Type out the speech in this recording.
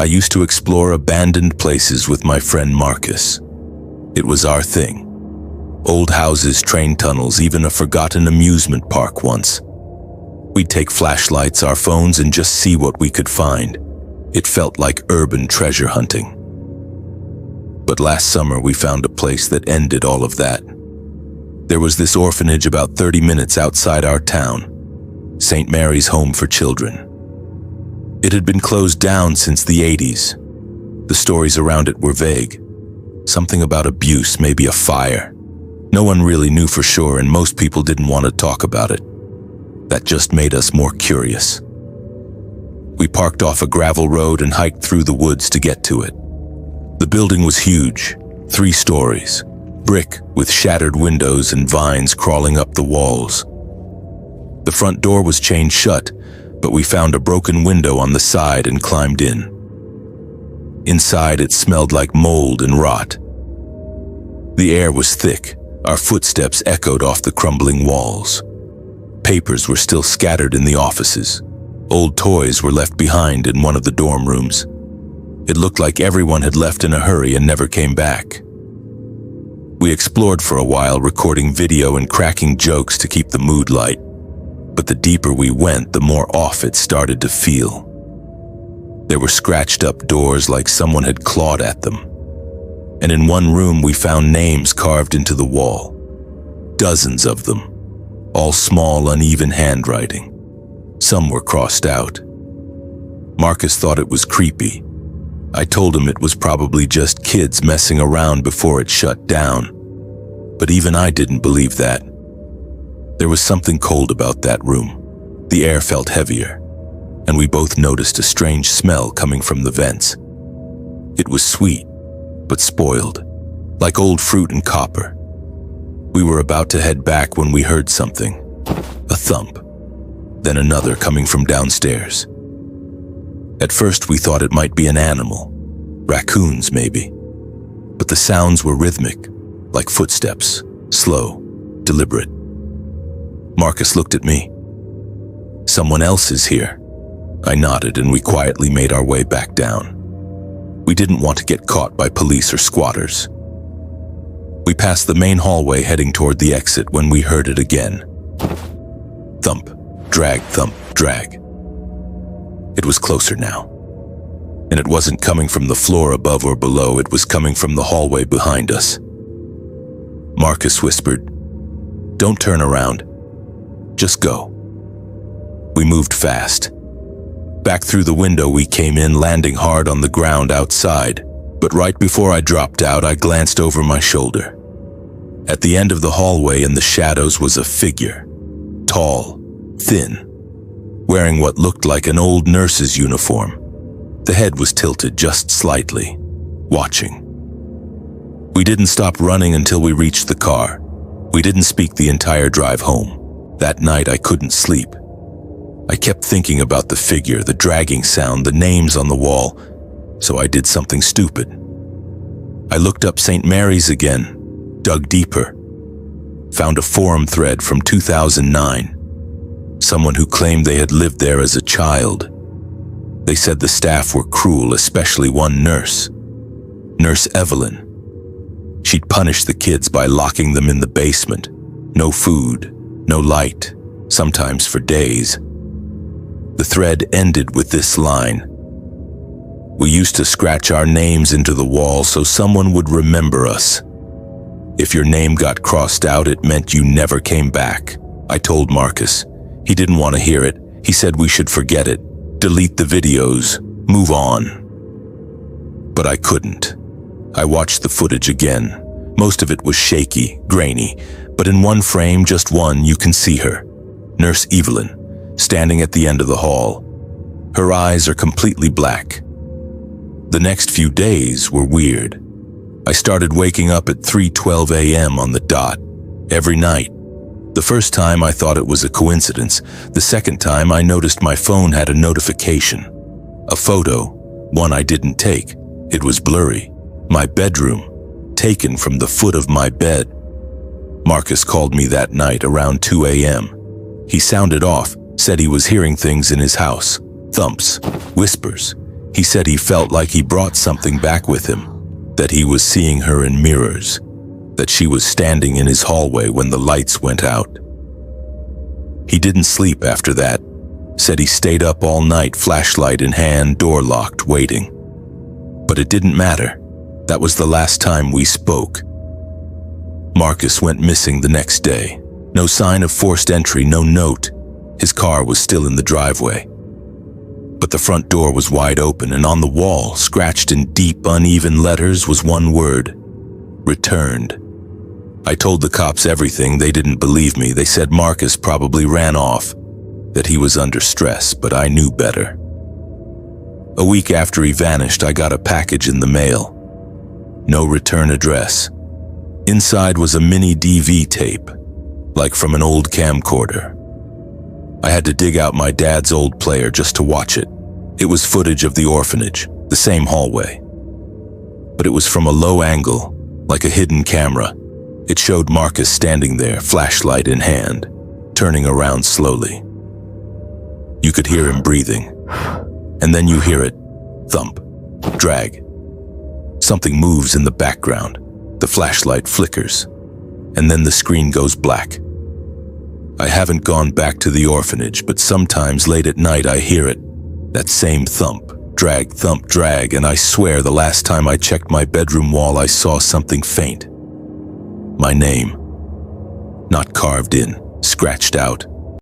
I used to explore abandoned places with my friend Marcus. It was our thing. Old houses, train tunnels, even a forgotten amusement park once. We'd take flashlights, our phones, and just see what we could find. It felt like urban treasure hunting. But last summer we found a place that ended all of that. There was this orphanage about 30 minutes outside our town, St. Mary's Home for Children. It had been closed down since the 80s. The stories around it were vague. Something about abuse, maybe a fire. No one really knew for sure, and most people didn't want to talk about it. That just made us more curious. We parked off a gravel road and hiked through the woods to get to it. The building was huge, 3 stories, brick with shattered windows and vines crawling up the walls. The front door was chained shut, but we found a broken window on the side and climbed in. Inside, it smelled like mold and rot. The air was thick. Our footsteps echoed off the crumbling walls. Papers were still scattered in the offices. Old toys were left behind in one of the dorm rooms. It looked like everyone had left in a hurry and never came back. We explored for a while, recording video and cracking jokes to keep the mood light. But the deeper we went, the more off it started to feel. There were scratched up doors like someone had clawed at them. And in one room we found names carved into the wall. Dozens of them, all small, uneven handwriting. Some were crossed out. Marcus thought it was creepy. I told him it was probably just kids messing around before it shut down. But even I didn't believe that. There was something cold about that room. The air felt heavier, and we both noticed a strange smell coming from the vents. It was sweet, but spoiled, like old fruit and copper. We were about to head back when we heard something. A thump, then another coming from downstairs. At first we thought it might be an animal, raccoons maybe. But the sounds were rhythmic, like footsteps, slow, deliberate. Marcus looked at me. "Someone else is here." I nodded and we quietly made our way back down. We didn't want to get caught by police or squatters. We passed the main hallway heading toward the exit when we heard it again. Thump, drag, thump, drag. It was closer now. And it wasn't coming from the floor above or below, it was coming from the hallway behind us. Marcus whispered, "Don't turn around. Just go." We moved fast. Back through the window we came in, landing hard on the ground outside. But right before I dropped out, I glanced over my shoulder. At the end of the hallway in the shadows was a figure. Tall, thin, wearing what looked like an old nurse's uniform. The head was tilted just slightly, watching. We didn't stop running until we reached the car. We didn't speak the entire drive home. That night I couldn't sleep. I kept thinking about the figure, the dragging sound, the names on the wall, so I did something stupid. I looked up St. Mary's again, dug deeper, found a forum thread from 2009. Someone who claimed they had lived there as a child. They said the staff were cruel, especially one nurse, Nurse Evelyn. She'd punished the kids by locking them in the basement. No food, no light, sometimes for days. The thread ended with this line: "We used to scratch our names into the wall so someone would remember us. If your name got crossed out, it meant you never came back." I told Marcus. He didn't want to hear it. He said we should forget it, delete the videos, move on. But I couldn't. I watched the footage again. Most of it was shaky, grainy, but in one frame, just one, you can see her, Nurse Evelyn, standing at the end of the hall. Her eyes are completely black. The next few days were weird. I started waking up at 3:12 a.m. on the dot, every night. The first time I thought it was a coincidence. The second time I noticed my phone had a notification. A photo, one I didn't take. It was blurry. My bedroom, taken from the foot of my bed. Marcus called me that night around 2 a.m. He sounded off, said he was hearing things in his house. Thumps, whispers. He said he felt like he brought something back with him, that he was seeing her in mirrors, that she was standing in his hallway when the lights went out. He didn't sleep after that, said he stayed up all night, flashlight in hand, door locked, waiting. But it didn't matter. That was the last time we spoke. Marcus went missing the next day. No sign of forced entry, no note. His car was still in the driveway. But the front door was wide open, and on the wall, scratched in deep, uneven letters, was one word: returned. I told the cops everything. They didn't believe me. They said Marcus probably ran off, that he was under stress, but I knew better. A week after he vanished, I got a package in the mail. No return address. Inside was a mini DV tape, like from an old camcorder. I had to dig out my dad's old player just to watch it. It was footage of the orphanage, the same hallway. But it was from a low angle, like a hidden camera. It showed Marcus standing there, flashlight in hand, turning around slowly. You could hear him breathing, and then you hear it, thump, drag. Something moves in the background. The flashlight flickers, and then the screen goes black. I haven't gone back to the orphanage, but sometimes late at night I hear it, that same thump, drag, and I swear the last time I checked my bedroom wall I saw something faint. My name. Not carved in, scratched out.